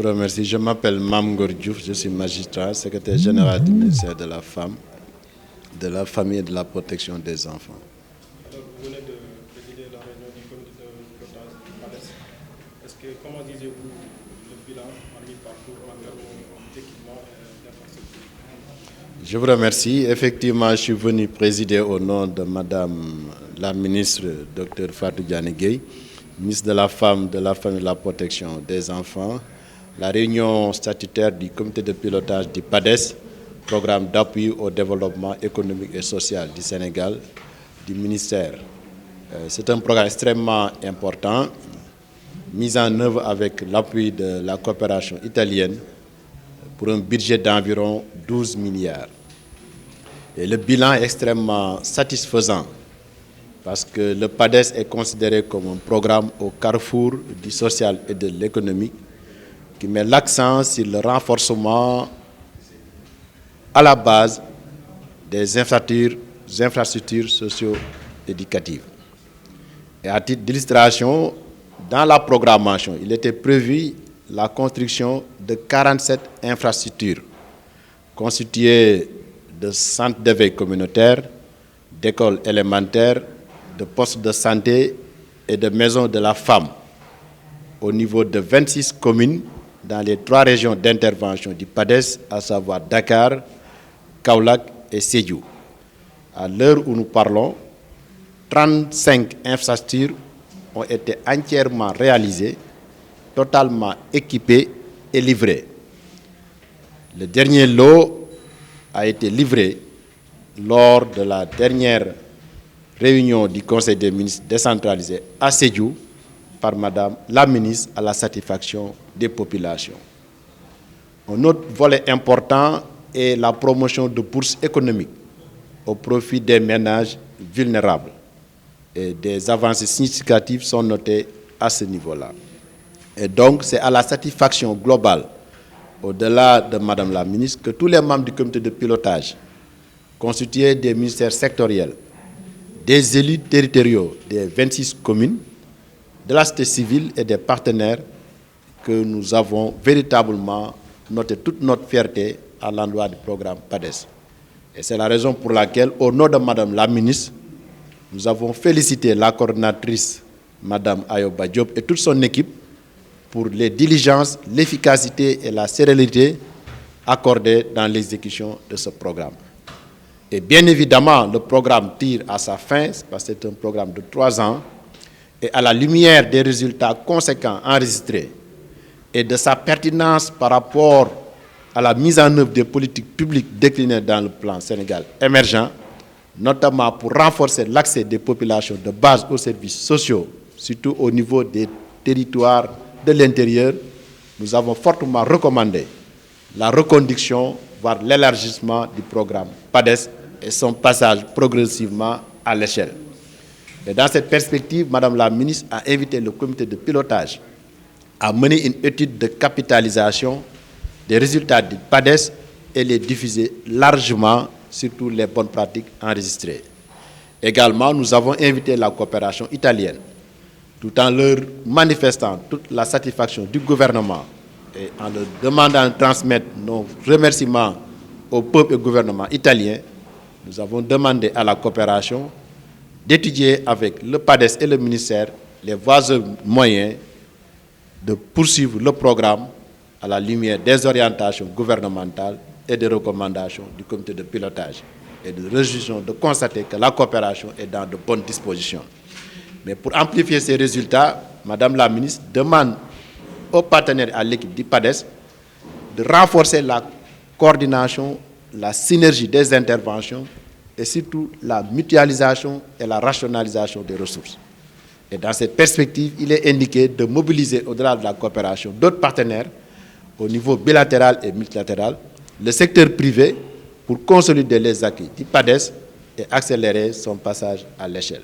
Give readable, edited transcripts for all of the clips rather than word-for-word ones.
vous remercie. Je m'appelle Mam Gordjouf, je suis magistrat, secrétaire général du ministère de la Femme, de la Famille et de la Protection des enfants. Alors, vous venez de présider la réunion du comité de pilotage du PADES. Comment disiez-vous le bilan à mi-parcours en termes d'équipement et d'infrastructure? Je vous remercie. Effectivement, je suis venu présider au nom de Madame la ministre Dr Fatou Diané Gueye, ministre de la Femme, de la Famille et de la Protection des enfants, la réunion statutaire du comité de pilotage du PADES, programme d'appui au développement économique et social du Sénégal, du ministère. C'est un programme extrêmement important, mis en œuvre avec l'appui de la coopération italienne pour un budget d'environ 12 milliards. Et le bilan est extrêmement satisfaisant parce que le PADES est considéré comme un programme au carrefour du social et de l'économique qui met l'accent sur le renforcement à la base des infrastructures socio-éducatives. Et à titre d'illustration, dans la programmation, il était prévu la construction de 47 infrastructures constituées de centres d'éveil communautaires, d'écoles élémentaires, de postes de santé et de maisons de la femme au niveau de 26 communes dans les 3 régions d'intervention du PADES, à savoir Dakar, Kaolack et Sédhiou. À l'heure où nous parlons, 35 infrastructures ont été entièrement réalisées, totalement équipées et livrées. Le dernier lot a été livré lors de la dernière réunion du Conseil des ministres décentralisé à Sédhiou par Madame la ministre à la satisfaction des populations. Un autre volet important est la promotion de bourses économiques au profit des ménages vulnérables. Et des avancées significatives sont notées à ce niveau-là. Et donc, c'est à la satisfaction globale, au-delà de Madame la ministre, que tous les membres du comité de pilotage, constitués des ministères sectoriels, des élus territoriaux des 26 communes, de la société civile et des partenaires, que nous avons véritablement noté toute notre fierté à l'endroit du programme PADES. Et c'est la raison pour laquelle, au nom de Madame la ministre, nous avons félicité la coordinatrice, Madame Ayoba Diop, et toute son équipe pour les diligences, l'efficacité et la sérénité accordées dans l'exécution de ce programme. Et bien évidemment, le programme tire à sa fin, parce que c'est un programme de 3 ans, et à la lumière des résultats conséquents enregistrés et de sa pertinence par rapport à la mise en œuvre des politiques publiques déclinées dans le plan Sénégal émergent, notamment pour renforcer l'accès des populations de base aux services sociaux, surtout au niveau des territoires de l'intérieur, nous avons fortement recommandé la reconduction, voire l'élargissement du programme PADES et son passage progressivement à l'échelle. Et dans cette perspective, Madame la ministre a invité le comité de pilotage à mener une étude de capitalisation des résultats du PADES et les diffuser largement sur toutes les bonnes pratiques enregistrées. Également, nous avons invité la coopération italienne, tout en leur manifestant toute la satisfaction du gouvernement et en leur demandant de transmettre nos remerciements au peuple et au gouvernement italien. Nous avons demandé à la coopération d'étudier avec le PADES et le ministère les voies et moyens de poursuivre le programme à la lumière des orientations gouvernementales et des recommandations du comité de pilotage. Et de réjouissons de constater que la coopération est dans de bonnes dispositions. Mais pour amplifier ces résultats, Madame la ministre demande aux partenaires à l'équipe du PADES de renforcer la coordination, la synergie des interventions et surtout la mutualisation et la rationalisation des ressources. Et dans cette perspective, il est indiqué de mobiliser au-delà de la coopération d'autres partenaires au niveau bilatéral et multilatéral, le secteur privé pour consolider les acquis du PADES et accélérer son passage à l'échelle.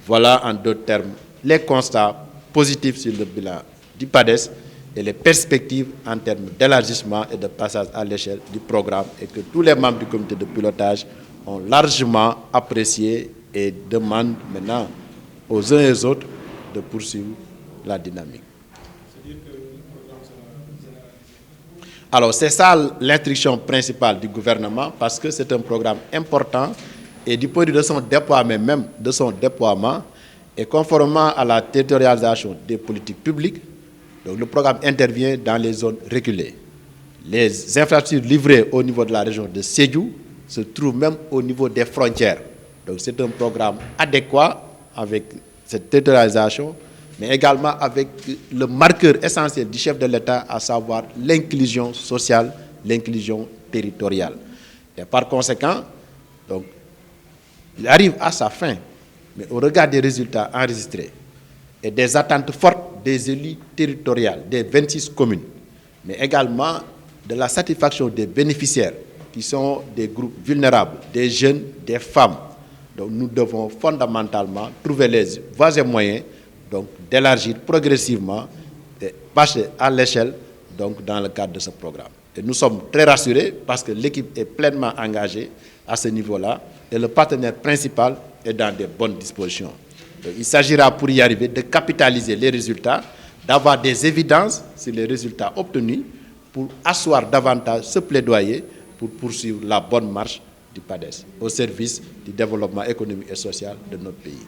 Voilà en d'autres termes les constats positifs sur le bilan du PADES et les perspectives en termes d'élargissement et de passage à l'échelle du programme et que tous les membres du comité de pilotage ont largement apprécié et demandent maintenant aux uns et aux autres de poursuivre la dynamique. C'est-à-dire que le programme sera généralisé Alors, c'est ça l'instruction principale du gouvernement, parce que c'est un programme important et du point de vue de son déploiement, même de son déploiement, et conformément à la territorialisation des politiques publiques, donc le programme intervient dans les zones reculées. Les infrastructures livrées au niveau de la région de Sédhiou se trouvent même au niveau des frontières. Donc c'est un programme adéquat avec cette territorialisation, mais également avec le marqueur essentiel du chef de l'État, à savoir l'inclusion sociale, l'inclusion territoriale. Et par conséquent, donc, il arrive à sa fin, mais au regard des résultats enregistrés et des attentes fortes des élus territoriaux des 26 communes, mais également de la satisfaction des bénéficiaires, qui sont des groupes vulnérables, des jeunes, des femmes. Donc nous devons fondamentalement trouver les voies et moyens d'élargir progressivement, et passer à l'échelle dans le cadre de ce programme. Et nous sommes très rassurés parce que l'équipe est pleinement engagée à ce niveau-là et le partenaire principal est dans de bonnes dispositions. Donc, il s'agira pour y arriver de capitaliser les résultats, d'avoir des évidences sur les résultats obtenus pour asseoir davantage ce plaidoyer pour poursuivre la bonne marche du PADES au service du développement économique et social de notre pays.